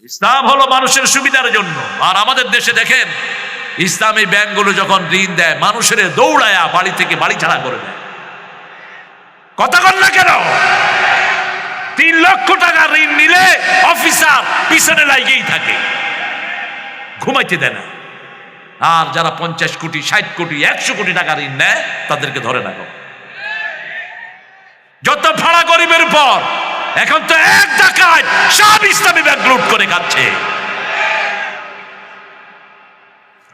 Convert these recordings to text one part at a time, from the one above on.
ইসলাম হলো মানুষের সুবিধার জন্য। আর আমাদের দেশে দেখেন, ইসলামী ব্যাংকগুলো যখন ঋণ দেয়, মানুষের দৌড়ায়া বাড়ি থেকে বাড়ি ছাড়া করে দেয়। কথা বল না কেন? 3 লক্ষ টাকা ঋণ নিলে অফিসার পিছনে লাগিয়েই থাকে, ঘুমাইতে দেয় না। আর যারা 50 কোটি, 60 কোটি, 100 কোটি টাকা ঋণ নেয়, তাদেরকে ধরে না। যত ভাড়া গরিবের উপর। এখন তো এক ডাকাত সব ইসলামী ব্যাংক লুট করে খাচ্ছে।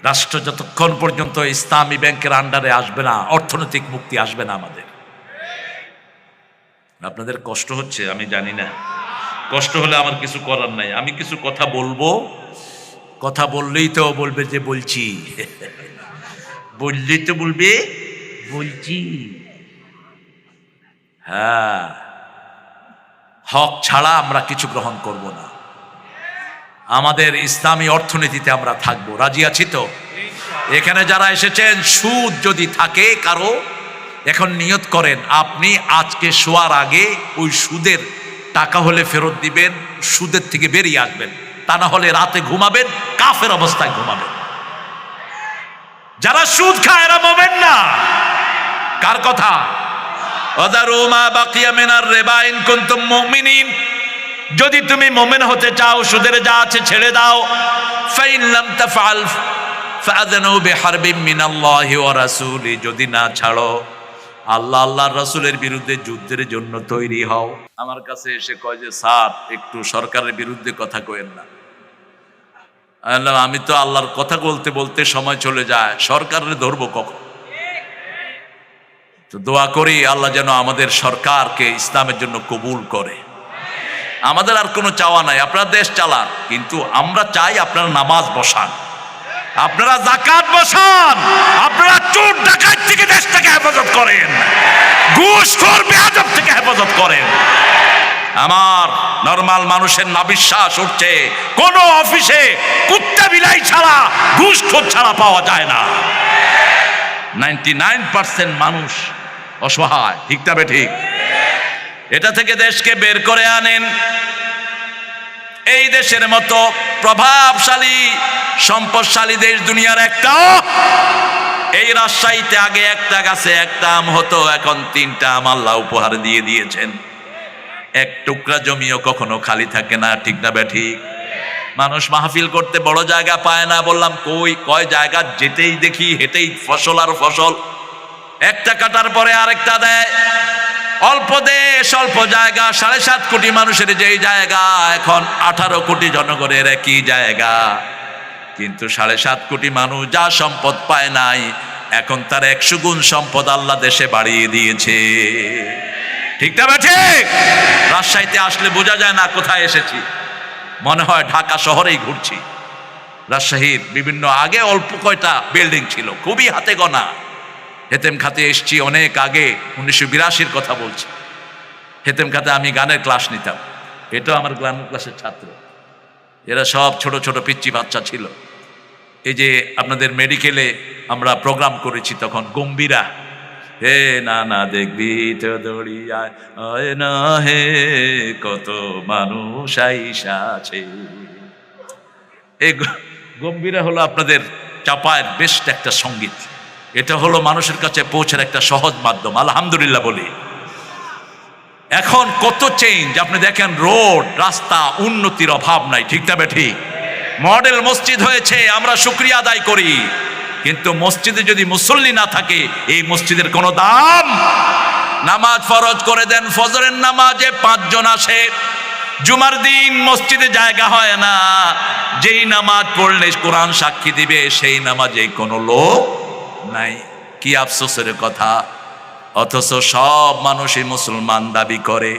রাষ্ট্র যতক্ষণ পর্যন্ত ইসলামী ব্যাংকের আন্ডারে আসবে না, অর্থনৈতিক মুক্তি আসবে না আমাদের। আপনাদের কষ্ট হচ্ছে আমি জানি না, কষ্ট হলে আমার কিছু করার নাই। আমি কিছু কথা বলবো, কথা বললেই তো বলবে যে বলছি, বললেই তো বলবে বলছি। হ্যাঁ, হক ছাড়া আমরা কিছু গ্রহণ করব না। আমাদের ইসলামী অর্থনীতিতে আমরা থাকবো। রাজি আছি তো? এখানে যারা এসেছেন, সুদ যদি থাকে কারো, এখন নিয়ত করেন আপনি আজকে শোয়ার আগে ওই সুদের টাকা হলে ফেরত দিবেন, সুদের থেকে বেরিয়ে আসবেন। তা না হলে রাতে ঘুমাবেন কাফের অবস্থায় ঘুমাবেন। যারা সুদ খায় এরা মোমেন না। কার কথা? ওয়াদারু মা বাকিয়া মিনার রিবা ইন কুনতুম মুমিনিন। যদি তুমি মুমিন হতে চাও, সুদের যা আছে ছেড়ে দাও। ফাইন লাম তাফআল ফাআযানু বিহারবিন মিনাল্লাহি ওয়া রাসূলি। যদি না ছাড়ো, আল্লাহ আল্লাহর রাসূলের বিরুদ্ধে যুদ্ধের জন্য তৈরি হও। আমার কাছে এসে কয় যে স্যার একটু সরকারের বিরুদ্ধে কথা কইেন না। আমি তো আল্লাহর কথা বলতে বলতে সময় চলে যায়, সরকারের ধরবো কখন? তো দোয়া করি আল্লাহ যেন আমাদের সরকারকে ইসলামের জন্য কবুল করে। আমাদের আর কোনো চাওয়া নাই, আপনারা দেশ চালান, কিন্তু আমরা চাই আপনারা নামাজ বসান, আপনারা যাকাত বসান, আপনারা চোর ডাকাত থেকে দেশটাকে হেফাজত করেন, ঘুষখোর বেয়াদব থেকে হেফাজত করেন। আমার নরমাল মানুষের না বিশ্বাস উঠছে, কোন অফিসে কুত্তা বিলাই ছাড়া, ঘুষখোর ছাড়া পাওয়া যায় না। 99% মানুষ অসহায়, ঠিক তবে ঠিক। এটা থেকে দেশকে বের করে আনেন। এই দেশের মতো প্রভাবশালী সম্পদশালী দেশ দুনিয়ার একটাও। এই রাজশাহীতে আগে একটা গাছে একটা আম হতো, এখন 3টা আম আল্লাহ উপহার দিয়ে দিয়েছেন। এক টুকরা জমিও কখনো খালি থাকে না, ঠিক না ঠিক? মানুষ মাহফিল করতে বড় জায়গা পায় না। বললাম কয় জায়গা যেতেই দেখি হেঁটেই ফসল আর ফসল, একটা কাটার পরে আরেকটা দেয়। অল্প দেশ, অল্প জায়গা, 7.5 কোটি মানুষের যেই জায়গা, এখন 18 কোটি জনগণের একই জায়গা। কিন্তু 7.5 কোটি মানুষ যা সম্পদ পায় নাই, এখন তার 100 গুণ সম্পদ আল্লাহ দেশে বাড়িয়ে দিয়েছে, ঠিক না ঠিক? রাজশাহীতে আসলে বোঝা যায় না কোথায় এসেছি, মনে হয় ঢাকা শহরেই ঘুরছি। রাজশাহীর বিভিন্ন আগে অল্প কয়টা বিল্ডিং ছিল, খুবই হাতে গোনা। হেতেম খাতে এসছি অনেক আগে, 1982-র কথা বলছি। হেতেম খাতে আমি গানের ক্লাস নিতাম, এটাও আমার গানের ক্লাসের ছাত্র। এরা সব ছোট ছোট পিচ্চি বাচ্চা ছিল। এই যে আপনাদের মেডিকেলে আমরা প্রোগ্রাম করেছি তখন, গম্ভীরা হে না না দেখবি তো দড়িয়ায় হয় না হে, কত মানুষ আইসা আছে। এই গম্ভীরা হলো আপনাদের চাপায়ের বেস্ট একটা সঙ্গীত। এটা হলো মানুষের কাছে পৌঁছার একটা সহজ মাধ্যম, আলহামদুলিল্লাহ বলি। এখন কত চেঞ্জ, আপনি দেখেন রোড রাস্তা উন্নতির অভাব নাই, ঠিক না ঠিক? মডেল মসজিদ হয়েছে, আমরা শুকরিয়া আদায় করি। কিন্তু মসজিদে যদি মুসল্লি না থাকে, এই মসজিদের কোনো দাম। নামাজ ফরজ করে দেন, ফজরের নামাজে 5 জন আসে, জুমার দিন মসজিদে জায়গা হয় না। যেই নামাজ পড়লে কোরআন সাক্ষী দিবে, সেই নামাজে কোনো লোক নাই। কি আফসোসের কথা। অথচ সব মানুষই মুসলমান দাবি করে,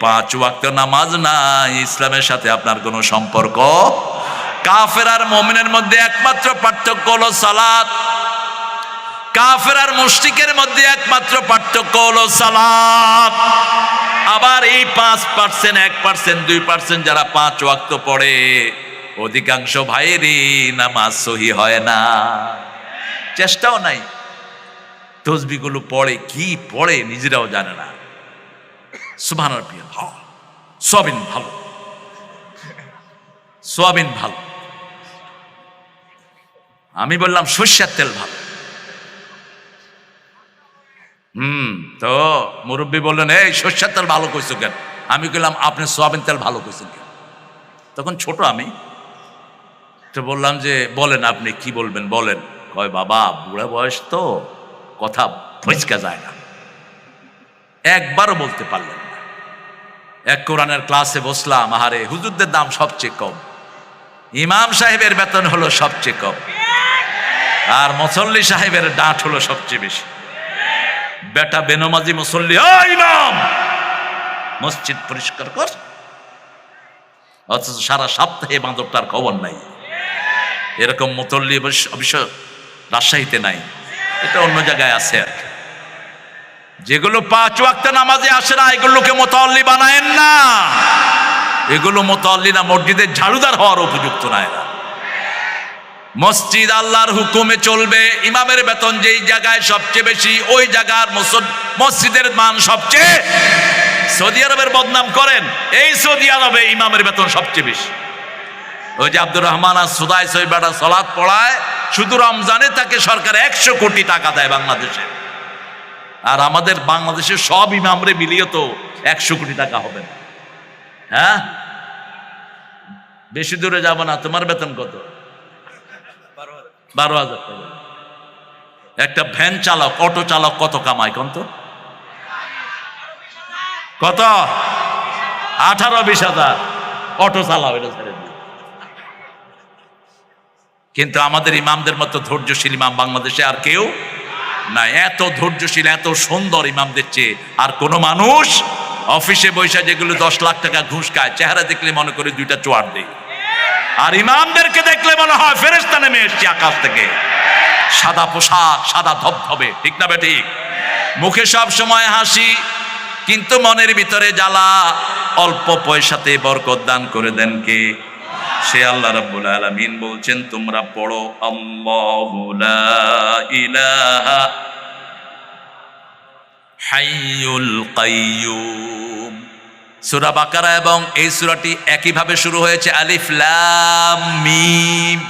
5 ওয়াক্ত নামাজ নাই, ইসলামের সাথে আপনার কোনো সম্পর্ক। কাফের আর মুমিনের মধ্যে একমাত্র পার্থক্য হলো সালাত। কাফের আর মুশরিকের মধ্যে একমাত্র পার্থক্য হলো সালাত। আবার এই 5%, 1%, 2% যারা 5 ওয়াক্ত পড়ে, অধিকাংশ ভাইয়েরই নামাজ সহি হয় না, চেষ্টাও নাই। তসবিহগুলো পড়ে, কি পড়ে নিজেরাও জানে না। সুবহানাল্লাহ, সবিন ভালো। সোয়াবিন ভালো, আমি বললাম সরষের তেল ভালো। তো মুরব্বী বললেন, এই সরষের তেল ভালো কইছো কেন? আমি বললাম আপনি সোয়াবিন তেল ভালো কইছেন কেন? তখন ছোট আমি, তো বললাম যে বলেন আপনি কি বলবেন বলেন। কয় বাবা বুড়া বয়স তো, কথা ফসকা যায় না, একবারও বলতে পারলেন না। এক কোরআনের ক্লাসে বসলাম, আহারে হুজুরদের দাম সবচেয়ে কম, ইমাম সাহেবের বেতন হলো সবচেয়ে কম, আর মুসল্লি সাহেবের ডাঁট হলো সবচেয়ে বেশি। বেটা বেনমাজি মুসল্লি, ইমাম মসজিদ পরিষ্কার কর, অথচ সারা সপ্তাহে বাঁদরটার খবর নাই। এরকম মুসল্লি অবশ্য রাজশাহীতে নাই, এটা অন্য জায়গায় আছে। আর যেগুলো 5 ওয়াক্ত নামাজে আসে না, এগুলোকে মুতাল্লি বানায়েন না। এগুলো মুতাল্লি না, মসজিদের ঝাড়ুদার হওয়ার উপযুক্ত না এরা। মসজিদ আল্লাহর হুকুমে চলবে। ইমামের বেতন যেই জায়গায় সবচেয়ে বেশি, ওই জায়গার মসজিদের মান সবচেয়ে। সৌদি আরবের বদনাম করেন, এই সৌদি আরবে ইমামের বেতন সবচেয়ে বেশি। ওই যে আব্দুর রহমান আর সুদাই সৈবাটা সালাত পড়ায়, শুধু রমজানে তাকে সরকার 100 কোটি টাকা দেয় বাংলাদেশে। আর আমাদের বাংলাদেশের সব ইমামরে মিলিয়ে তো 100 কোটি টাকা হবে না। হ্যাঁ, বেশি দূরে যাব না। তোমার বেতন কত? 12,000 টাকা। একটা ভ্যান চালক, অটো চালক কত কামায় কোন তো? কত? 18-20 হাজার। অটো চালাও, এটা ছেড়ে দিও। কিন্তু আমাদের ইমামদের মতো ধৈর্যশীল ইমাম বাংলাদেশে আর কেউ নাই। এত ধৈর্যশীল, এত সুন্দর ইমামদের চেয়ে আর কোন মানুষ। অফিসে বৈশা যেগুলো 10 লাখ টাকা ঘুষ খায়, চেহারা দেখলে মনে করে 2টা চোয়ার দেয়, আর ইমামদেরকে দেখলে মনে হয় ফেরেশতা নেমে এসেছে আকাশ থেকে। সাদা পোশাক, সাদা ধবধবে, ঠিক না বেঠিক? মুখে সব সময় হাসি, কিন্তু মনের ভিতরে জ্বালা। অল্প পয়সাতে বরকত দান করে দেন কে? সে আল্লাহ রাব্বুল আলামিন বলছেন, তোমরা পড়ো আল্লাহু লা ইলাহা হাইয়ুল কাইয়্যুম। সূরা বাকারা এবং এই সূরাটি একইভাবে শুরু হয়েছে, আলিফ লাম মিম।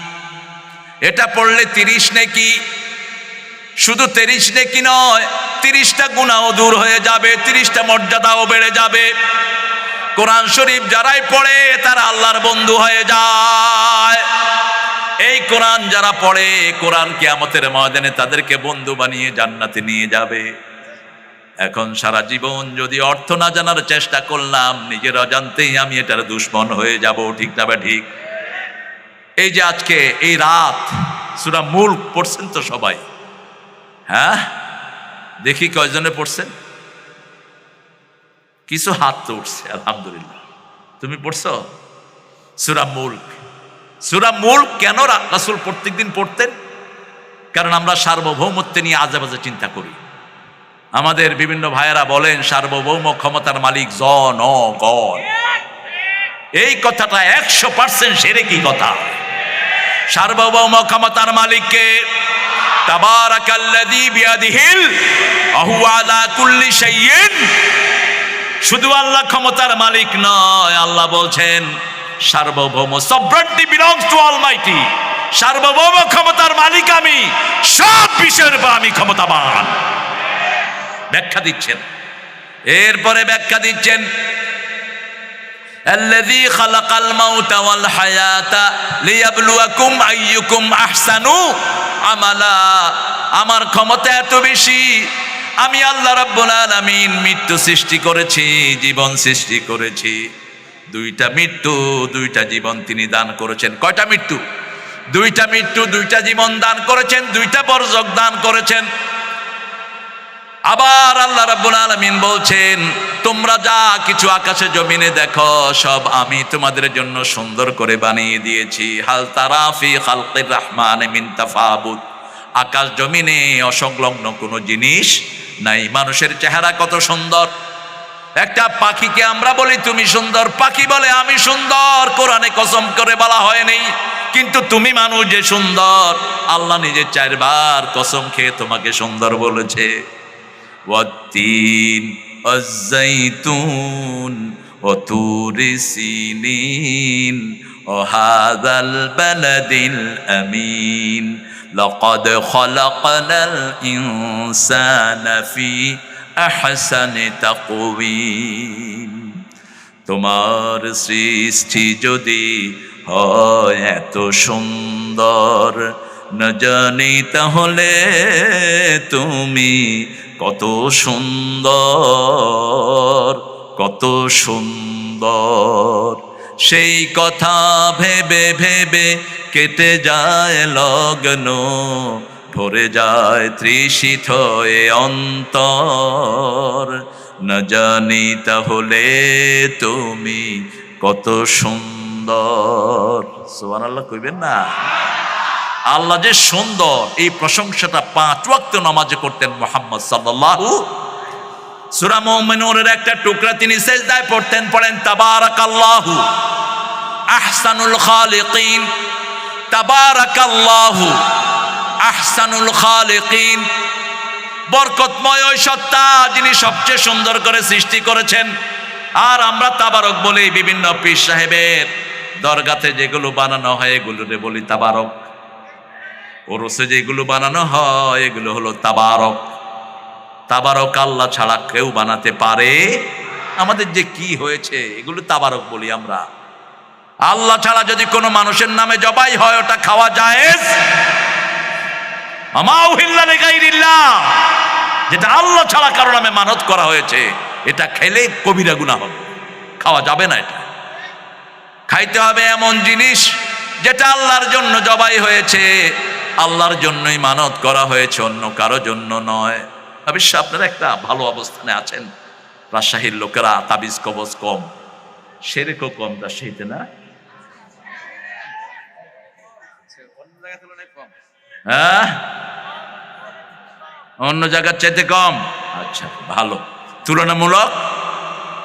এটা পড়লে 30 নেকি। শুধু 30 নেকি নয়, 30টা গুনাহও দূর হয়ে যাবে, 30টা মর্যাদাও বেড়ে যাবে। কোরআন শরীফ যারাই পড়ে তারা আল্লাহর বন্ধু হয়ে যায়। এই কোরআন যারা পড়ে, কোরআন কিয়ামতের ময়দানে তাদেরকে বন্ধু বানিয়ে জান্নাতে নিয়ে যাবে। এখন সারা জীবন যদি অর্থ না জানার চেষ্টা করলাম, নিজের অজান্তেই আমি এটার দুশ্মন হয়ে যাব, ঠিক না বা ঠিক? এই যে আজকে এই রাত সূরা মুলক পড়ছেন তো সবাই? হ্যাঁ, দেখি কয়জনে পড়ছেন? কিছু হাত তো উঠছে, আলহামদুলিল্লাহ। তুমি পড়ছো সূরা মুলক? সূরা মুলক কেন রাসূল প্রত্যেকদিন পড়তেন? কারণ আমরা সার্বভৌমত্ব নিয়ে আজে বাজে চিন্তা করি। আমাদের বিভিন্ন ভাইয়েরা বলেন সার্বভৌম ক্ষমতার মালিক জনগণ। এই কথাটা 100% শিরকি কথা। সার্বভৌম ক্ষমতার মালিককে তাবারাকাল্লাযী বিয়াদিহিল ওয়া হুয়া আলা কুল্লি শাইইন। শুধু আল্লাহ ক্ষমতার মালিক নয়, আল্লাহ বলছেন সার্বভৌম, সভরেন্টি বিলংস টু অলমাইটি। সার্বভৌম ক্ষমতার মালিক আমি, সব বিষয়ের উপর আমি ক্ষমতাবান। ব্যাখ্যা দিচ্ছেন, এরপরে ব্যাখ্যা দিচ্ছেন, আল্লাযী খালাকাল মাউতা ওয়াল হায়াতা লিয়াবলুয়াকুম আইয়ুকুম আহসানু আমালা। আমার ক্ষমতা এত বেশি, আমি আল্লাহ রাব্বুল আলামিন মৃত্যু সৃষ্টি করেছি, জীবন সৃষ্টি করেছি। 2টা মৃত্যু, 2টা জীবন তিনি দান করেছেন। কয়টা মৃত্যু? 2টা মৃত্যু, 2টা জীবন দান করেছেন, 2টা বরজক দান করেছেন। আবার আল্লাহ রাব্বুল আলামিন বলছেন, তোমরা যা কিছু আকাশে জমিনে দেখো সব আমি তোমাদের জন্য সুন্দর করে বানিয়ে দিয়েছি। হাল তারা ফি খালকির রহমান মিন তাফাবুত। আকাশ জমিনে অসংলগ্ন কোনো জিনিস নাই। মানুষের চেহারা কত সুন্দর। একটা পাখিকে আমরা বলি তুমি সুন্দর, পাখি বলে আমি সুন্দর। কোরআনে কসম করে বলা হয়নি, কিন্তু তুমি মানুষ যে সুন্দর, আল্লাহ নিজে 4 বার কসম খেয়ে তোমাকে সুন্দর বলেছে। ওয়াত্তিন ওয়াজ্জাইতুন ওয়া তুরি সিনিন وهذا البلد الأمين لقد خلقنا الإنسان في أحسن تقويم তোমার সৃষ্টি যদি হয় এত সুন্দর না জানি তাহলে তুমি কত সুন্দর কত সুন্দর সেই কথা ভেবে ভেবে কেটে যায় লগ্ন ভরে যায় তৃষিত এ অন্তর না জানি তাহলে তুমি কত সুন্দর সুবহানাল্লাহ কইবেন না আল্লাহ যে সুন্দর এই প্রশংসাটা 5 ওয়াক্ত নামাজে করতেন মুহাম্মদ সাল্লাল্লাহু সূরা মুমিনুনের একটা টুকরা তিনি সিজদায় পড়তেন পড়েন তাবারাকাল্লাহু আহসানুল খালিকিন তাবারাকাল্লাহু আহসানুল খালিকিন বরকতময় ওই সত্তা যিনি সবচেয়ে সুন্দর করে সৃষ্টি করেছেন আর আমরা তাবারক বলি বিভিন্ন পীর সাহেবের দরগাতে যেগুলো বানানো হয় এগুলোরে বলি তাবারক ওরসে যেগুলো বানানো হয় এগুলো হলো তাবারক তাবারক আল্লাহ ছাড়া কেউ বানাতে পারে আমাদের যে কি হয়েছে এগুলো তাবারক বলি আমরা আল্লাহ ছাড়া যদি কোনো মানুষের নামে জবাই হয় ওটা খাওয়া জায়েজ যেটা আল্লাহ ছাড়া কারো নামে মানত করা হয়েছে এটা খেলে কবিরা গুনাহ হবে খাওয়া যাবে না এটা খাইতে হবে এমন জিনিস যেটা আল্লাহর জন্য জবাই হয়েছে আল্লাহর জন্যই মানত করা হয়েছে অন্য কারো জন্য নয় অবশ্য আপনারা একটা ভালো অবস্থানে আছেন রাজশাহীর লোকেরা তাবিজ কবজ কম সেরেকও কম রাজশাহীতে না হ্যাঁ অন্য জায়গার চাইতে কম আচ্ছা ভালো তুলনামূলক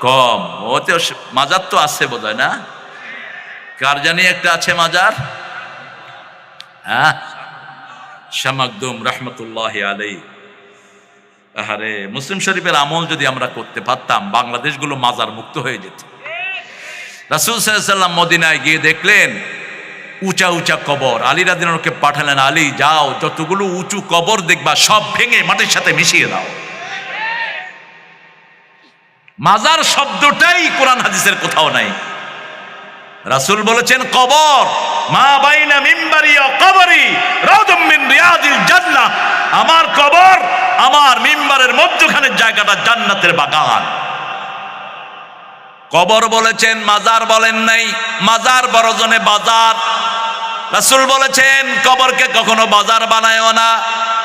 কম ওতে মাজার তো আছে বোধহয় না কার জানি একটা আছে মাজার হ্যাঁ শাহ মাকদুম রাহমাতুল্লাহি আলাইহি আরে মুসলিম শরীফের আমল যদি আমরা করতে পারতাম বাংলাদেশগুলো মাজার মুক্ত হয়ে যেত রাসূল সাল্লাল্লাহু আলাইহি ওয়াসাল্লাম মদিনায় গিয়ে দেখলেন উঁচা উঁচা কবর আলী রাদিয়াল্লাহু আনহুকে পাঠালেন আলী যাও যতগুলো উঁচু কবর দেখবা সব ভেঙে মাটির সাথে মিশিয়ে দাও মাজার শব্দটাই কোরআন হাদিসের কোথাও নাই রাসূল বলেছেন কবর মা বাইনা মিম্বারি ওয়া কবরি রাউদুম মিন রিয়াদিল জান্নাহ আমার কবর আমার মিম্বারের মধ্যখানের জায়গাটা জান্নাতের বাগান কবর বলেছেন মাজার বলেন নাই মাজার বড়জনে বাজার রাসূল বলেছেন কবরকে কখনো বাজার বানায়ও না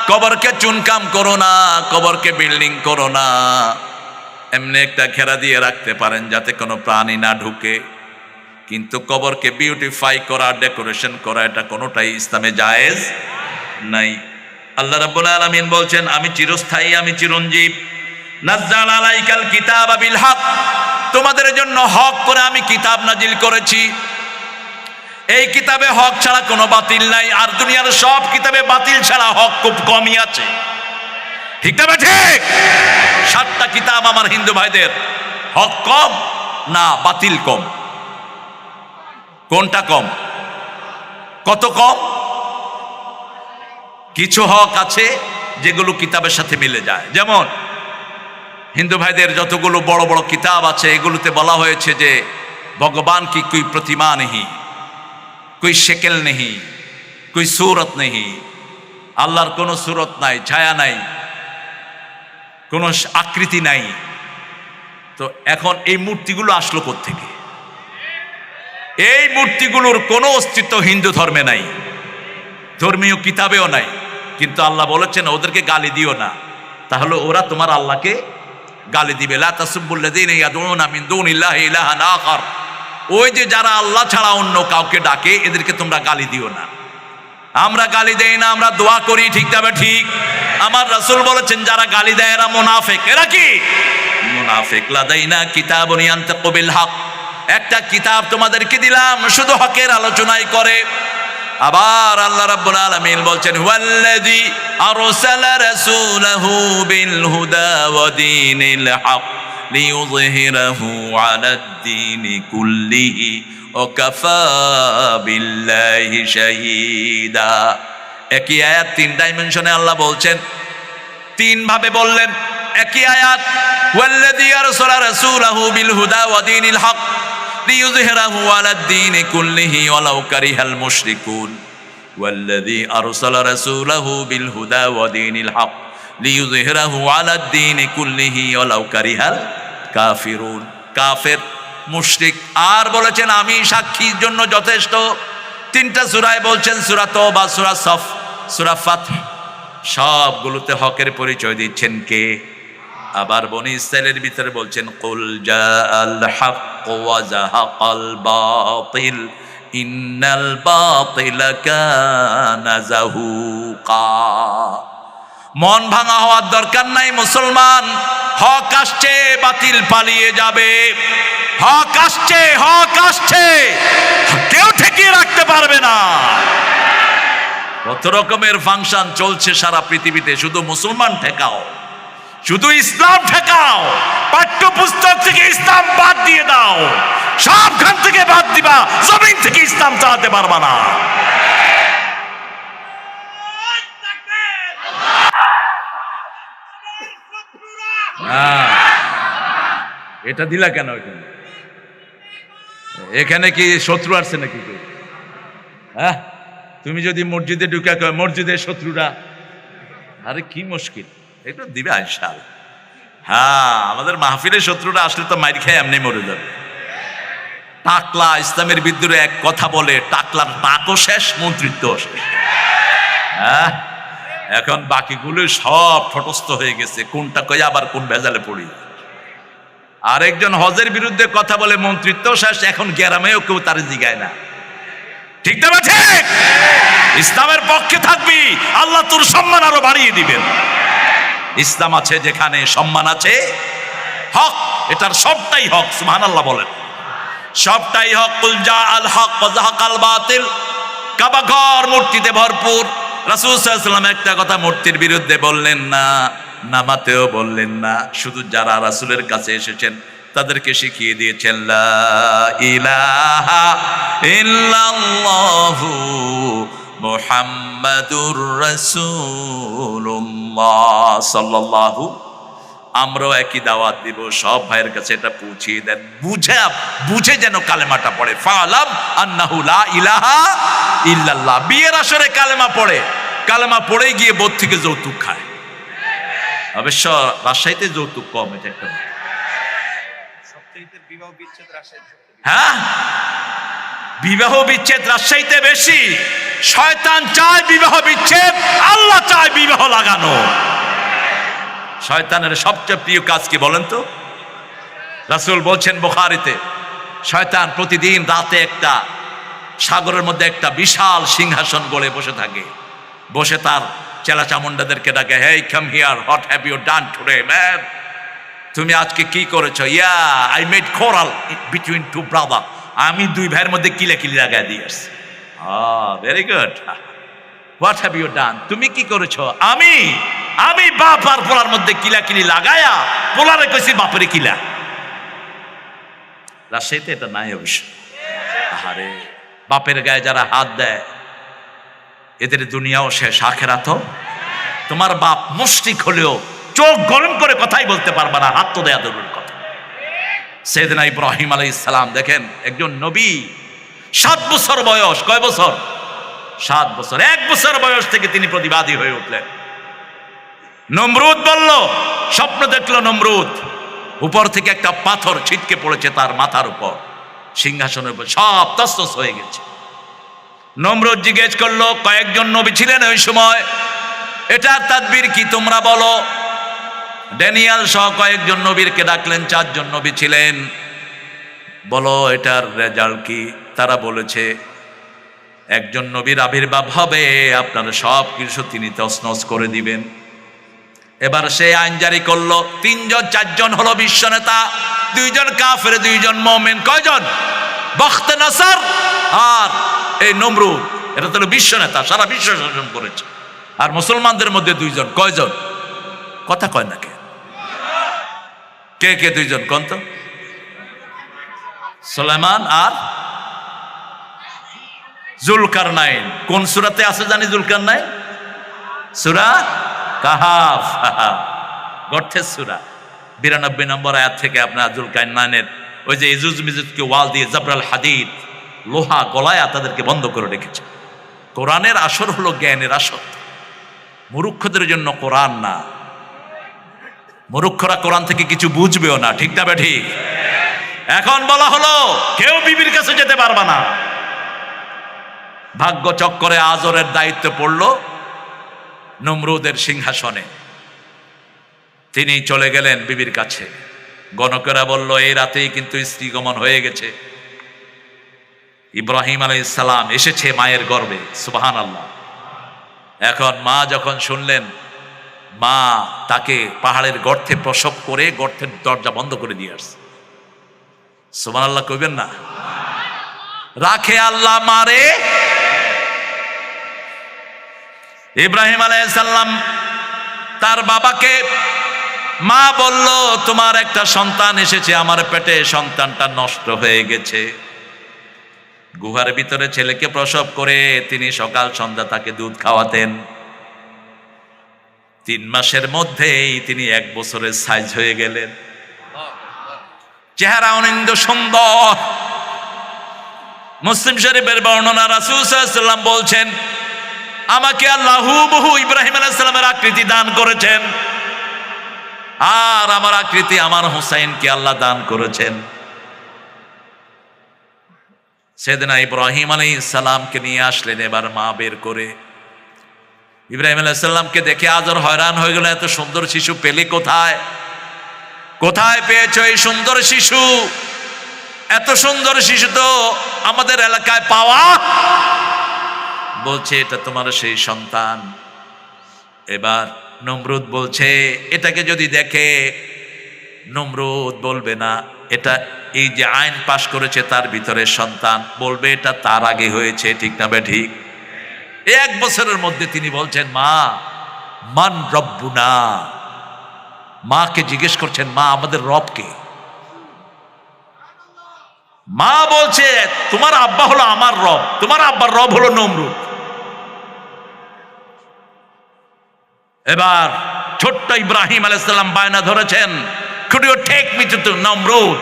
কবরকে চুনকাম করো না কবরকে বিল্ডিং করো না এমনি একটা ঘেরা দিয়ে রাখতে পারেন যাতে কোনো প্রাণী না ঢুকে কিন্তু কবরকে বিউটিফাই করা ডেকোরেশন করা এটা কোনোটাই ইসলামে জায়েজ নাই আল্লাহ রাব্বুল আলামিন বলছেন আমি চিরস্থায়ী আমি চিরঞ্জীব নাজ্জাল আলাইকাল কিতাবা বিল হক তোমাদের জন্য হক করে আমি কিতাব নাজিল করেছি এই কিতাবে হক ছাড়া কোনো বাতিল নাই আর দুনিয়ার সব কিতাবে বাতিল ছাড়া হক খুব কমই আছে ঠিক না ঠিক 7টা কিতাব আমার হিন্দু ভাইদের হক কম না বাতিল কম কোনটা কম কত কম কিছু হক আছে যেগুলো কিতাবের সাথে মিলে যায় যেমন হিন্দু ভাইদের যতগুলো বড় বড় কিতাব আছে এগুলোতে বলা হয়েছে যে ভগবান কি कोई प्रतिमा नहीं कोई शक्ल नहीं कोई सूरत नहीं আল্লাহর কোনো সুরত নাই ছায়া নাই কোনো আকৃতি নাই তো এখন এই মূর্তিগুলো আসলো কোত্থেকে এই মূর্তিগুলোর কোনো অস্তিত্ব হিন্দু ধর্মে নাই ধর্মীয় কিতাবেও নাই কিন্তু আল্লাহ বলেছেন ওদেরকে গালি দিও না তাহলে ওরা তোমার আল্লাহকে গালি দিবে লা তাসুবুল্লাযিনা ইয়াদউনা মিন দুনিল্লাহি ইলাহান আখার ওই যে যারা আল্লাহ ছাড়া অন্য কাউকে ডাকে এদেরকে তোমরা গালি দিও না আমরা গালি দেই না আমরা দোয়া করি ঠিক তবে ঠিক আমার রাসূল বলেছেন যারা গালি দেয় এরা মুনাফিক এরা কি মুনাফিক লাদাইনা কিতাবুন ইয়ানতাকু বিল হক একটা কিতাব তোমাদেরকে দিলাম শুধু হকের আলোচনাই করে আবার আল্লাহ রাব্বুল আলামিন বলছেন হুয়াল্লাযী আরসালা রাসূলাহু বিল হুদা ওয়া দীনিল হক লিইয়ুযহিরাহু আলাদ দীনি কুল্লিহি ওয়াকাফা বিল্লাহি শাহীদা। একই আয়াত তিন ডাইমেনশনে আল্লাহ বলছেন, তিন ভাবে বললেন। একই আয়াত, ওয়াল্লাযী আরসালা রাসূলাহু বিল হুদা ওয়া দীনিল হক লিইয়ুযহিরাহু আলাদ দীনি কুল্লিহি ওয়ালাউ কারিহাল মুশরিকুন। ওয়াল্লাযী আরসালা রাসূলাহু বিল হুদা ওয়া দীনিল হক লিইয়ুযহিরাহু আলাদ দীনি কুল্লিহি ওয়ালাউ কারিহাল কাফিরুন। কাফের, মুশরিক, আর বলেছেন আমি সাক্ষীর জন্য যথেষ্ট। তিনটা সূরায় বলছেন, সূরা তাওবা, সূরা সফ, সূরা ফাতহ, সবগুলোতে হকের পরিচয় দিচ্ছেন কে? আবার বনি ইসরাইলের ভিতরে বলছেন, কুল জাআল হক ওয়া যাহাকাল বাতিল ইন্নাল বাতিলা কানা যাহুকা। মন ভাঙা হওয়ার দরকার নাই মুসলমান। হক আসছে, বাতিল পালিয়ে যাবে। হক আসছে, হক আসছে, কেউ ঠেকিয়ে রাখতে পারবে না। কত রকমের ফাংশন চলছে সারা পৃথিবীতে, শুধু মুসলমান ঠেকাও, শুধু ইসলাম ঠেকাও। পাঠ্যপুস্তক থেকে ইসলাম বাদ দিয়ে দাও, সবখান থেকে বাদ দিবা, জমিন থেকে ইসলাম চালাতে পারবা না। এটা দিলা কেন? এখানে কি শত্রু আসছে নাকি? হ্যাঁ, তুমি যদি মসজিদে ঢুকে মসজিদের শত্রুরা, আরে কি মুশকিল, একটু দিবে আইসাল। হ্যাঁ, আমাদের মাহফিলের শত্রুরা আসলে তো মাইর খেয়ে এমনি মরে যাবে। টাকলা ইসলামের বিদ্রোহে এক কথা বলে, টাকলার টাকও শেষ, মন্ত্রিত্ব শেষ। হ্যাঁ, এখন বাকিগুলো সব ঠটস্থ হয়ে গেছে, কোনটা কই আবার কোন ভেজালে পড়ি। আরেকজন হজের বিরুদ্ধে কথা বলে, মন্ত্রিত্ব শেষ, এখন গ্রামেও কেউ তার জিগায় না। ঠিক না ঠিক? ইসলামের পক্ষে থাকবি, আল্লাহ তোর সম্মান আরো বাড়িয়ে দিবেন। ইসলাম আছে যেখানে, সম্মান আছে। হক, এটার সবটাই হক, সুবহানাল্লাহ বলেন, সবটাই হক। কুল জাআল হক ওয়া যাহাকাল বাতিল। কাবা ঘর মূর্তিতে ভরপুর। রাসূল সাল্লাল্লাহু আলাইহি ওয়াসাল্লাম একটা কথা মূর্তির বিরুদ্ধে বললেন না, নামাতেও বললেন না, শুধু যারা রাসূলের কাছে এসেছেন তাদেরকে শিখিয়ে দিয়েছেন লা ইলাহা ইল্লাল্লাহু মুহাম্মাদুর রাসূলুল্লাহ সাল্লাল্লাহু। আমরাও একই দাওয়াত দিব, সব ভাইয়ের কাছে এটা পৌঁছিয়ে দেন, বুঝে যেন কালেমাটা পড়ে। ফালাম আন্নাহু লা ইলাহা ইল্লাল্লাহ। বিয়ের আসরে কালেমা পড়ে, কালেমা পড়ে গিয়ে বোধ থেকে যৌতুক খায়। অবশ্য রাজশাহীতে যৌতুক কম, এটা একটা। হ্যাঁ, বিবাহ বিচ্ছেদ রাজশাহীতে বেশি। শয়তান চায় বিবাহ বিচ্ছেদ, আল্লাহ চায় বিবাহ লাগানো। শয়তানের সবচেয়ে প্রিয় কাজ কি বলেন তো? রাসূল বলছেন বুখারীতে, শয়তান প্রতিদিন রাতে একটা সাগরের মধ্যে একটা বিশাল সিংহাসন গড়ে বসে থাকে, বসে তার চেলা চামুন্ডাদেরকে ডাকে, hey come here, what have you done today man? তুমি আজকে কি করেছো? Yeah I made quarrel between two brother. আমি দুই ভাইয়ের মধ্যে কিলাকিলি লাগাই দিয়ে আসছি। Very good. What have you done? তুমি কি করেছো? আমি বাপ আর পোলার মধ্যে কিলাকিলি লাগায়া পোলারে কইছি বাপরে কিলা। রাজশাহীতে এটা নাই অবশ্য। আরে বাপের গায়ে যারা হাত দেয় এদের দুনিয়াও শেষ, আখেরাতও। তোমার বাপ মুশরিক হলেও চোখ গরম করে কথাই বলতে পারবা না, হাত তো দেয়া দূরের কথা। সাইয়েদনা ইব্রাহিম আলাইহিস সালাম দেখেন, একজন নবী, 7 বছর বয়স। কয় বছর? 7 বছর। 1 বছর বয়স থেকে তিনি প্রতিবাদী হয়ে উঠলেন। নমরুদ বলল, স্বপ্ন দেখলো নমরুদ, উপর থেকে একটা পাথর ছিটকে পড়েছে তার মাথার উপর, সিংহাসনের উপর, সব তছনছ হয়ে গেছে। নমরুদ জিজ্ঞেস করলো, কয়েকজন নবী ছিলেন ওই সময়, এটার তাদবীর কি তোমরা বলো। ড্যানিয়েল সহ কয়েকজন নবীরকে ডাকলেন, 4 জন নবী ছিলেন, বলো এটার রেজাল্ট কি। তারা বলেছে, একজন নবীর আবির্ভাব হবে, আপনারা সব কিছু তিনি তছনছ করে দিবেন। এবার সে আইন জারি করলো, 3 জন 4 জন হলো বিশ্ব নেতা, 2 জন কাফের, 2 জন মুমিন। কয়জন? বখতে নাসার আর এই নমরুদ, এটা তো বিশ্ব নেতা, সারা বিশ্ব শাসন করেছে। আর মুসলমানদের মধ্যে 2 জন। কয়জন? কথা কয় না কে? কে 2 জন কোন তো? সুলাইমান আর জুলকারনাইন কোন সূরাতে আছে জানি? জুলকারনাইন সূরা কাহাফ, গর্থের সূরা 92 নম্বর আয়াত থেকে আপনার জুলকারনাইনের ওই যে ইজুজ মিজুজকে ওয়াল দিয়ে জাবরাল হাদিদ লোহা গলায় তাদেরকে বন্ধ করে রেখেছে। কোরআনের আসর হলো জ্ঞানের আসর, মূর্খদের জন্য কোরআন না। মূর্খরা কোরআন থেকে কিছু বুঝবেও না, ঠিক না ঠিক? এখন বলা হলো কেউ বিবির কাছে যেতে পারবে না। ভাগ্য চক্করে আজরের দায়িত্ব পড়ল নমরুদের সিংহাসনে। তিনি চলে গেলেন বিবির কাছে। গণকেরা বলল এই রাতেই কিন্তু স্ত্রী গমন হয়ে গেছে, ইব্রাহিম আলাইহিস সালাম এসেছে মায়ের গর্ভে। সুবহানাল্লাহ। এখন মা যখন শুনলেন, মা তাকে পাহাড়ের গর্তে প্রসব করে গর্তের দরজা বন্ধ করে দিয়ে আসছে। সুবহানাল্লাহ কইবেন না? রাখে আল্লাহ মারে। ইব্রাহিম আলাইহিস সালাম তার বাবাকে, মা বলল তোমার একটা সন্তান এসেছে আমার পেটে, সন্তানটা নষ্ট হয়ে গেছে। গুহার ভিতরে ছেলেকে প্রসব করে তিনি সকাল সন্ধ্যা তাকে দুধ খাওয়াতেন। 3 মাসের মধ্যেই তিনি 1 বছরের সাইজ হয়ে গেলেন। চেহারা অনিন্দ সুন্দর। মুসলিম শরীফের বর্ণনা, রাসূল সাল্লাল্লাহু আলাইহি ওয়াসাল্লাম বলছেন আমাকে আল্লাহ হুবহু ইব্রাহিম আলাইহিস সালামের আকৃতি দান করেছেন, আর আমার আকৃতি আমার হুসাইনকে আল্লাহ দান করেছেন। সেদিন ইব্রাহিম আলাইহিস সালামকে নিয়ে আসলেন। এবার মা বের করে ইব্রাহিম আলাইহিস সালামকে দেখে আজর হয়রান হয়ে গেল, এত সুন্দর শিশু পেলে কোথায়? কোথায় পেয়েছো এই সুন্দর শিশু? এত সুন্দর শিশু তো আমাদের এলাকায় পাওয়া। বলছে এটা তোমার সেই সন্তান। এবার নমরুদ বলছে এটাকে যদি দেখে, নমরুদ বলবে না এটা এই যে আইন পাশ করেছে তার ভিতরে সন্তান, বলবে এটা তার আগে হয়েছে, ঠিক না বে ঠিক? 1 বছরের মধ্যে তিনি বলছেন মা মান রব্বুনা। মাকে জিজ্ঞেস করছেন মা আমাদের রব কে? মা বলছে তোমার আব্বা হলো আমার রব, তোমার আব্বার রব হলো নমরুদ। এবার ছোট্ট ইব্রাহিম আলাইহিস সালাম বায়না ধরেছেন, could you take me to নমরুদ?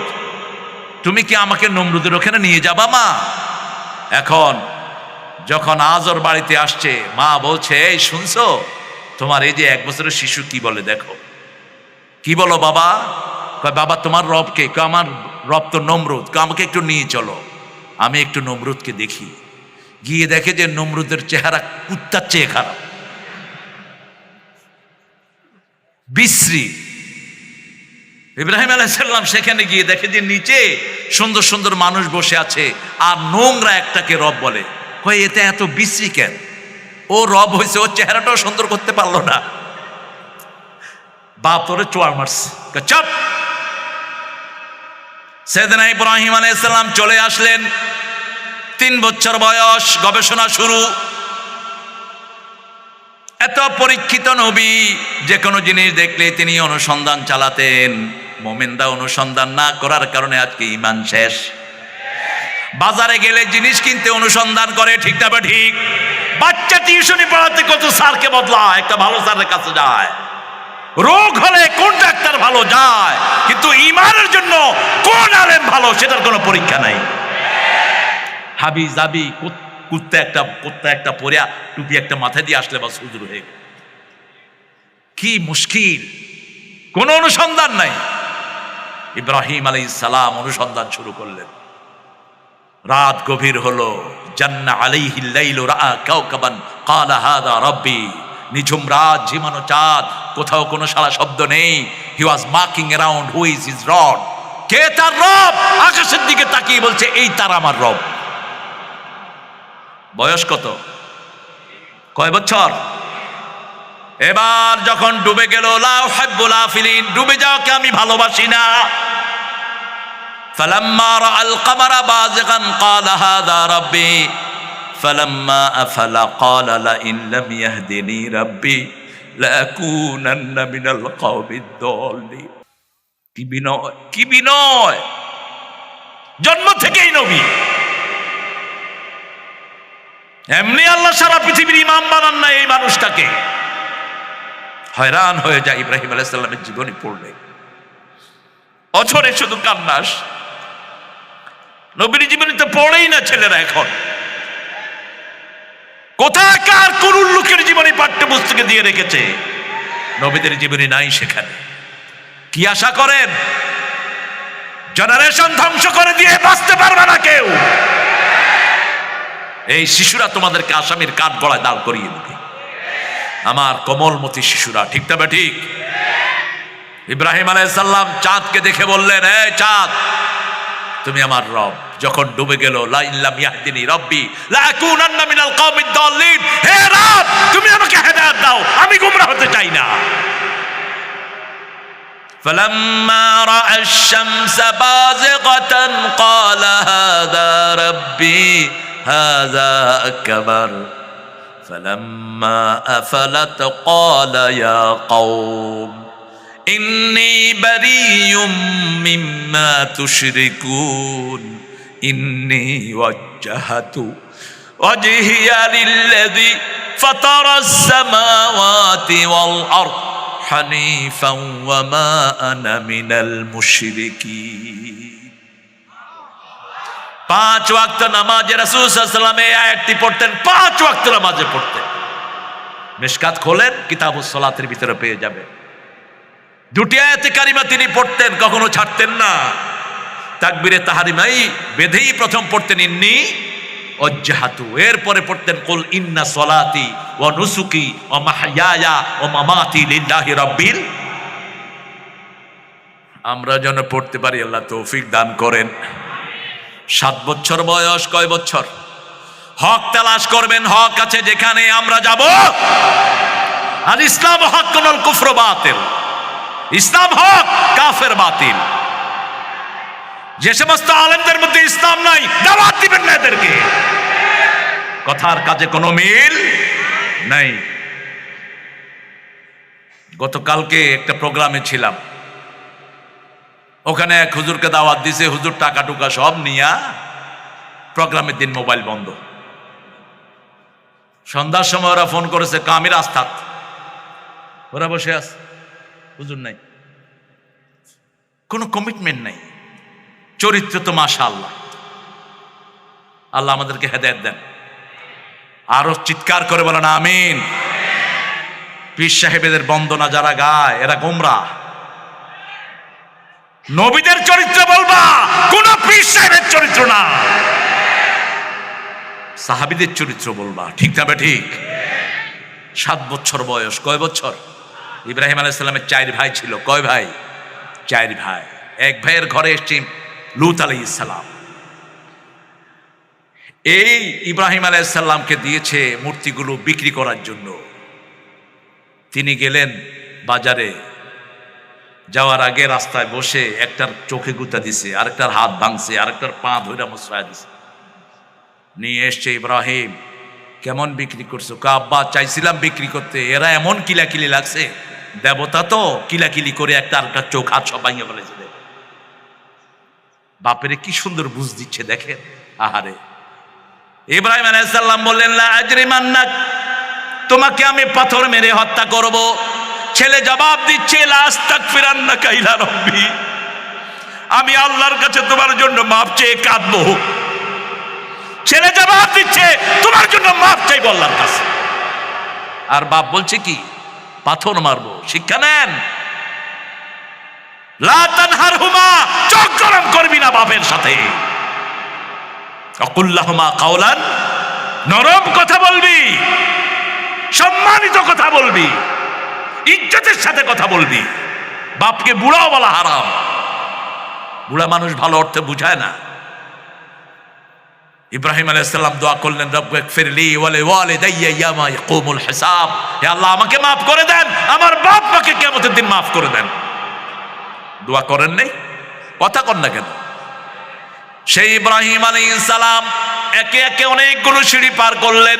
তুমি কি আমাকে নমরুদের ওখানে নিয়ে যাবা মা? এখন যখন আজর বাড়িতে আসছে, মা বলছে এই শুনছো তোমার এই যে 1 বছরের শিশু কি বলে দেখো। কি বলো বাবা? কয় বাবা তোমার রব কে? কয় আমার রব তো নমরুদ। কয় আমাকে একটু নিয়ে চলো, আমি একটু নমরুদকে দেখি। গিয়ে দেখে যে নমরুদের চেহারা কুত্তার চেয়ে খারাপ, বিশ্রী। ইব্রাহিম আলাইহিস সালাম সেখানে গিয়ে দেখে যে নিচে সুন্দর সুন্দর মানুষ বসে আছে, আর নোংরা একটাকে রব বলে। কয় এতে এত বিশ্রী কেন? ও রব হয়েছে, ওর চেহারাটাও সুন্দর করতে পারলো না। বাপ তোরে চোয়ার মারছে, চুপ। সেদিনা ইব্রাহিম আলাইহিস সালাম চলে আসলেন, 3 বছর বয়স, গবেষণা শুরু। এত পরীক্ষিত নবী, যে কোনো জিনিস দেখলে তিনি অনুসন্ধান চালাতেন। মুমিনরা অনুসন্ধান না করার কারণে আজকে ঈমান শেষ। বাজারে গেলে জিনিস কিনতে অনুসন্ধান করে, ঠিক না ঠিক? বাচ্চা টিউশনি পড়াতে কত স্যারকে বদলায়, একটা ভালো স্যারের কাছে যায়। রোগ হলে কোন ডাক্তার ভালো যায়, কিন্তু ঈমানের জন্য কোন আলেম ভালো সেটার কোনো পরীক্ষা নাই। হাবি জাবি কুত্তা একটা পরিয়া টুপি একটা মাথায় দিয়ে আসলে বা হুজুর হয়ে গেল। কি মুশকিল, কোন অনুসন্ধান নাই। ইব্রাহিম আলাইহিস সালাম অনুসন্ধান শুরু করলেন। রাত গভীর হলো, জান্না আলাইহিল লাইলু রাআ কাওকাবান ক্বালা হাযা রাব্বি। নিঝুম রাত, ঝিমানো চাঁদ, কোথাও কোনো সারা শব্দ নেই। He was marking around who is his রব। কে তার রব? আকাশের দিকে তাকিয়ে বলছে এই তার আমার রব। বয়স কত? কয় বছর? এবার যখন ডুবে গেল, লা উহিব্বুল আফিলিন, ডুবে যাওয়াকে আমি ভালোবাসি না। ফালাম্মা রাআল কামারা বাযিগান ক্বালা হাযা রাব্বি ফালাম্মা আফালা ক্বালা লা ইন লাম ইয়াহদিনি রাব্বি লাকুনান্না মিনাল কওমিদ দাল্লিন। কি বিনয়, কি বিনয়! জন্ম থেকেই নবী। এমনি আল্লাহ সারা পৃথিবীর ইমাম বানান না এই মানুষটাকে। হয়রান হয়ে যায় ইব্রাহিম আলাইহিস সালামের জীবনী পড়লে, অঝরে শুধু কান্নাস। নবীর জীবনী তো পড়েই না ছেলেরা এখন। কোথায় কার কোন লোকের জীবনী পাঠ্যপুস্তকে দিয়ে রেখেছে, নবীদের জীবনী নাই সেখানে। কি আশা করেন? জেনারেশন ধ্বংস করে দিয়ে বাঁচতে পারবে না কেউ। এই শিশুরা তোমাদেরকে আসামির কাঠ গলায় দাঁড় করিয়ে দেবে, আমার কোমলমতি শিশুরা, ঠিক না ঠিক? ইব্রাহিম আলাইহিস সালাম চাঁদকে দেখে বললেন, এই চাঁদ তুমি আমার রব। যখন ডুবে গেল, লা ইল্লাম ইয়াহদিনি রব্বি লা আকুনান্না মিনাল কওমিদ দাল্লিন, হে রব তুমি আমাকে হেদায়েত দাও, আমি গোমরা হতে চাই না। فلما رأى الشمس بازغة قال هذا ربي هذا أكبر فلما أفلت قال يا قوم إني بريء مما تشركون إني وجهت وجهي للذي فطر السماوات والأرض حنيفا وما أنا من المشركين। 5 ওয়াক্ত নামাজে রাসূল সাল্লাল্লাহু আলাইহি ওয়াসাল্লাম এই আয়াতটি পড়তেন, 5 ওয়াক্ত নামাজে পড়তেন। মিশকাত খোলেন, কিতাবুস সালাতের ভিতরে পেয়ে যাবে। 2টি আয়াতে কারিমা তিনি পড়তেন, কখনো ছাড়তেন না। তাকবীরে তাহরিমাই বেঁধেই প্রথম পড়তেন ইন্নী ওয়াজ্জাহাতু, এরপরে পড়তেন কুল ইন্না সলাতি ওয়া নুসুকি ওয়া মাহইয়ায়া ওয়া মামাতি লিল্লাহি রাব্বিল। আমরা যেন পড়তে পারি, আল্লাহ তৌফিক দান করেন। 7 বছর বয়স, কয় বছর? হক তালাশ করবেন, হক আছে যেখানে আমরা যাব। আর ইসলাম হক কোন কুফর বাতিল, ইসলাম হক কাফের বাতিল। যে সমস্ত আলেমদের মধ্যে ইসলাম নাই, দাওয়াত দিবেন না এদেরকে। কথার কাজে কোনো মিল নাই। গতকালকে একটা প্রোগ্রামে ছিলাম, ওখানে এক হুজুরকে দাওয়াত দিছে। হুজুর টাকা টুকা সব নিয়া, প্রোগ্রামের দিন মোবাইল বন্ধ। সন্ধ্যার সময় ওরা ফোন করেছে, কামির আস্থাত ওরা বসে আছে, হুজুর নাই, কোনো কমিটমেন্ট নাই। চরিত্র তো মাশাআল্লাহ, আল্লাহ আমাদেরকে হেদায়েত দেন। আরো চিৎকার করে বলেন আমিন। পীর সাহেবদের বন্দনা যারা গায় এরা গোমরা। নবীদের চরিত্র বলবা, কোন পীর সাহেবের চরিত্র না। সাহাবীদের চরিত্র বলবা, ঠিক না ঠিক? 7 বছর বয়স, কয় বছর? ইব্রাহিম আলাইহিস সালামের 4 ভাই ছিল। কয় ভাই? 4 ভাই। এক ভাইয়ের ঘরে এসেছে লূত আলাইহিস সালাম। এই ইব্রাহিম আলাইহিস সালামকে দিয়েছে মূর্তিগুলো বিক্রি করার জন্য। তিনি গেলেন বাজারে, যাওয়ার আগে রাস্তায় বসে একটার চোখে গুতা দিছে, আরেকটার হাত ভাঙছে, আরেকটার পা ধইরা মুছড়ায় দিছে। নিয়ে এসছে, ইব্রাহিম কেমন বিক্রি করছো? আব্বা চাইছিলাম বিক্রি করতে, এরা এমন কিলাকিলি লাগছে, দেবতা তো কিলাকিলি করে একটা আরেকটা চোখ হাত সব ভাঙিয়ে ফেলেছে। বাপেরে কি সুন্দর বুঝ দিচ্ছে দেখেন। আহারে, ইব্রাহিম আলাইহিস সালাম বললেন, লা আজরিমান্নাক, তোমাকে আমি পাথর মেরে হত্যা করব। ছেলে জবাব দিচ্ছে, লা আস্তাগফিরান্নাকা ইলা রাব্বি, আমি আল্লাহর কাছে তোমার জন্য মাপ চেয়ে কাঁদবো। ছেলে জবাব দিচ্ছে, তোমার জন্য মাপ চাইবো আল্লাহর কাছে। আর বাপ বলছে কি? পাথর মারবো। শিক্ষা নেন। লা তানহারহুমা, চোখ গরম করবি না বাপের সাথে। আকুল্লাহুমা কাওলান, নরম কথা বলবি, সম্মানিত কথা বলবি, ইজ্জতের সাথে কথা বলবি। বাপকে বুড়াও বলা হারাম। বুড়া মানুষ ভালো অর্থে বুঝায় না। ইব্রাহিম আলাইহিস সালাম দোয়া করলেন, রব্বিগফিরলি ওয়া লিওয়ালিদাইয়া ইয়ামা ইয়াকুমুল হিসাব, হে আল্লাহ আমাকে মাফ করে দেন, আমার বাপ মাকে কিয়ামতের দিন মাফ করে দেন। দোয়া করেন নাই? কথা কন না কেন? সেই ইব্রাহিম আলাইহিস সালাম একে একে অনেকগুলো সিঁড়ি পার করলেন,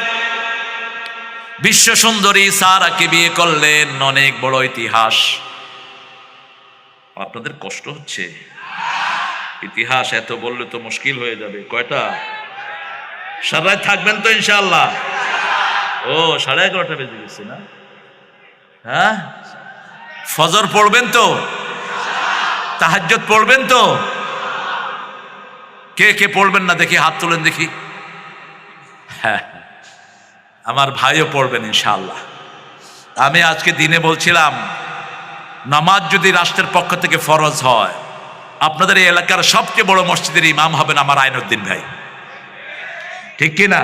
বিশ্ব সুন্দরী সারাকে বিয়ে করলেন। অনেক বড় ইতিহাস। আপনাদের কষ্ট হচ্ছে? ইতিহাস এত বললে তো মুশকিল হয়ে যাবে। কয়টা? সারা রাত থাকবেন তো ইনশাআল্লাহ? ও 11:30 বেজে গেছে না? হ্যাঁ, ফজর পড়বেন তো? তাহাজ্জুদ পড়বেন তো? কে কে পড়বেন না দেখি হাত তুলেন দেখি। হ্যাঁ, আমার ভাইও পড়বেন ইনশাআল্লাহ। আমি আজকে দিনে বলছিলাম, নামাজ যদি রাষ্ট্রের পক্ষ থেকে ফরজ হয়, আপনাদের এই এলাকার সবচেয়ে বড় মসজিদের ইমাম হবেন আমার আইনুদ্দিন ভাই, ঠিক কি না?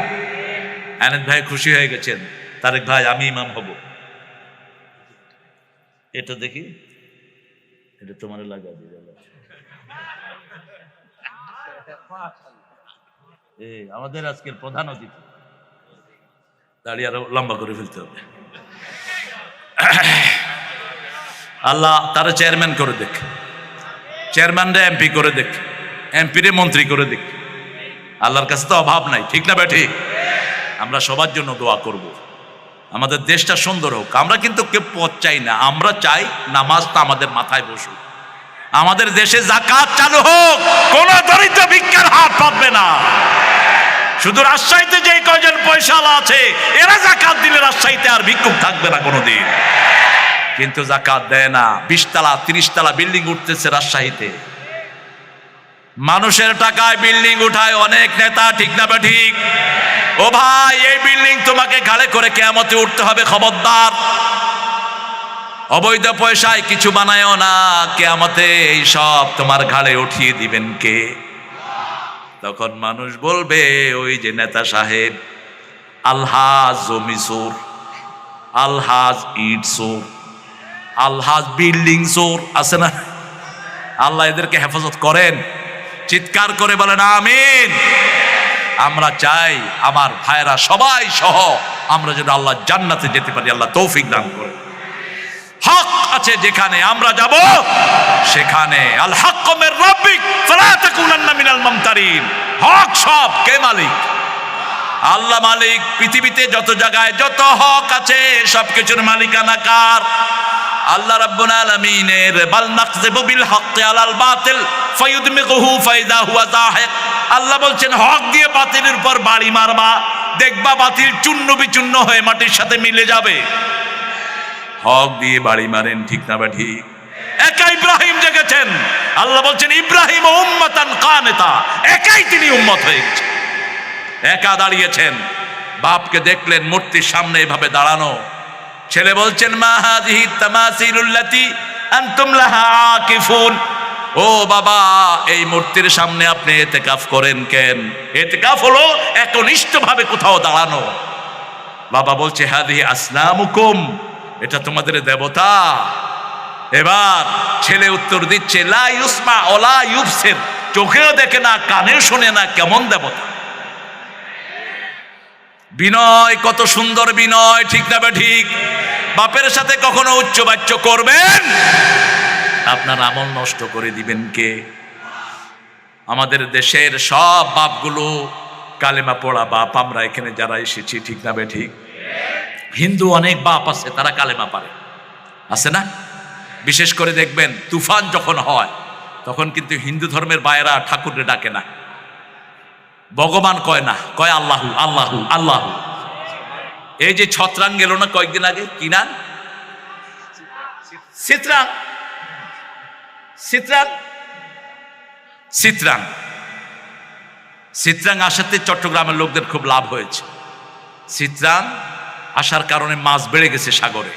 আইনুদ্দিন ভাই খুশি হয়ে গেছেন, তারেক ভাই আমি ইমাম হব। এটা দেখি, এটা তোমার লাগা দিয়ে আমাদের আজকের প্রধান অতিথি, দাঁড়িয়ে আরো লম্বা করে ফেলতে হবে। আল্লাহ তারা চেয়ারম্যান করে দেখ, চেয়ারম্যানরা এমপি করে দেখ, এমপিরে মন্ত্রী করে দেখ। আল্লাহর কাছে তো অভাব নাই, ঠিক না বেঠি? আমরা সবার জন্য দোয়া করব, আমাদের দেশটা সুন্দর হোক। আমরা কিন্তু কেউ পথ চাই না, আমরা চাই নামাজটা আমাদের মাথায় বসুক, আমাদের দেশে যাকাত চালু হোক, কোন দরিদ্র ভিক্ষার হাত পাবে না। শুধু রাজশাহীতে যে কয়জন পয়সাওয়ালা আছে এরা যাকাত দিলে রাজশাহীতে আর ভিক্ষুক থাকবে না কোনোদিন। কিন্তু যাকাত দেয় না। 20 তলা 30 তলা বিল্ডিং উঠতেছে রাজশাহীতে, মানুষের টাকায় বিল্ডিং উঠায় অনেক নেতা, ঠিক না ঠিক? ও ভাই, এই বিল্ডিং তোমাকে ঘাড়ে করে কিয়ামতে উঠতে হবে, খবরদার। অবৈধ পয়সায় কিছু বানায়ও না, কিয়ামতে এই সব তোমার ঘাড়ে উঠিয়ে দিবেন কে? তখন মানুষ বলবে, ওই যে নেতা সাহেব, আলহাজ জমি চোর, আলহাজ ইট চোর, আলহাজ বিল্ডিং চোর, আছে না? আল্লাহ এদেরকে হেফাজত করেন। চিৎকার করে বলেন আমিন। আমরা চাই আমার ভাইরা সবাই সহ আমরা যেন আল্লাহ জান্নাতে যেতে পারি, আল্লাহ তৌফিক দান করে। হক আছে যেখানে আমরা যাব সেখানে, আল হাক্কু মির রাব্বিক ফালা তাকুনান্না মিনাল মুমতারিন। হক সব কে মালিক? আল্লাহ মালিক। পৃথিবীতে যত জায়গায় যত হক আছে সবকিছুর মালিকানা কার? আল্লাহ রাব্বুল আলামিনের। বাল নাকযিবু বিল হাক্কি আলাল বাতিল ফায়ুদমিগুহু ফাইযা হুয়া যাহিক। আল্লাহ বলছেন, হক দিয়ে বাতিলের উপর বাড়ি মারবা, দেখবা বাতিল চূর্ণ বিচূর্ণ হয়ে মাটির সাথে মিলে যাবে। হক দিয়ে বাড়ি মারেন, ঠিক না ঠিক? একা ইব্রাহিম জেগেছেন, আল্লাহ বলছেন ইব্রাহিম উম্মাতান কানিতা, একাই তিনি উম্মত হয়ে গেছেন, একা দাঁড়িয়েছেন। বাপকে দেখলেন মূর্তির সামনে এভাবে দাঁড়ানো, ছেলে বলছেন মা হাযিহি তামাসিলুল্লাতী আনতুম লাহা আকিফুন। ও বাবা, এই মূর্তির সামনে আপনি ইতিকাফ করেন কেন? ইতিকাফ হলো একনিষ্ঠভাবে কোথাও দাঁড়ানো। বাবা বলছে হাযিহি আসনামুকুম, এটা তোমাদের দেবতা। এবার ছেলে উত্তর দিচ্ছে লা ইউসমা ওয়ালা ইউবসির, চোখেও দেখে না কানেও শোনে না, কেমন দেবতা? বিনয়, কত সুন্দর বিনয়, ঠিক না ঠিক? বাপের সাথে কখনো উচ্চবাচ্য করবেন, আপনার আমল নষ্ট করে দিবেন কে? আমাদের দেশের সব বাপগুলো কালেমা পড়া বাপ, আমরা এখানে যারা এসেছি, ঠিক না ঠিক? হিন্দু অনেক বাপ আছে, তারা কালেমা পারে, আছে না? বিশেষ করে দেখবেন তুফান যখন হয় তখন কিন্তু হিন্দু ধর্মের বায়েরা ঠাকুরকে ডাকে না, ভগবান কয় না, কয় আল্লাহু আল্লাহু আল্লাহু। এই যে ছত্রাং গেল না কয়েকদিন আগে, কি নাম? চিত্রাং, চিত্রাং, চিত্রাং। চিত্রাং আসাতে চট্টগ্রামের লোকদের খুব লাভ হয়েছে। চিত্রাং আসার কারণে মাছ বেড়ে গেছে সাগরে।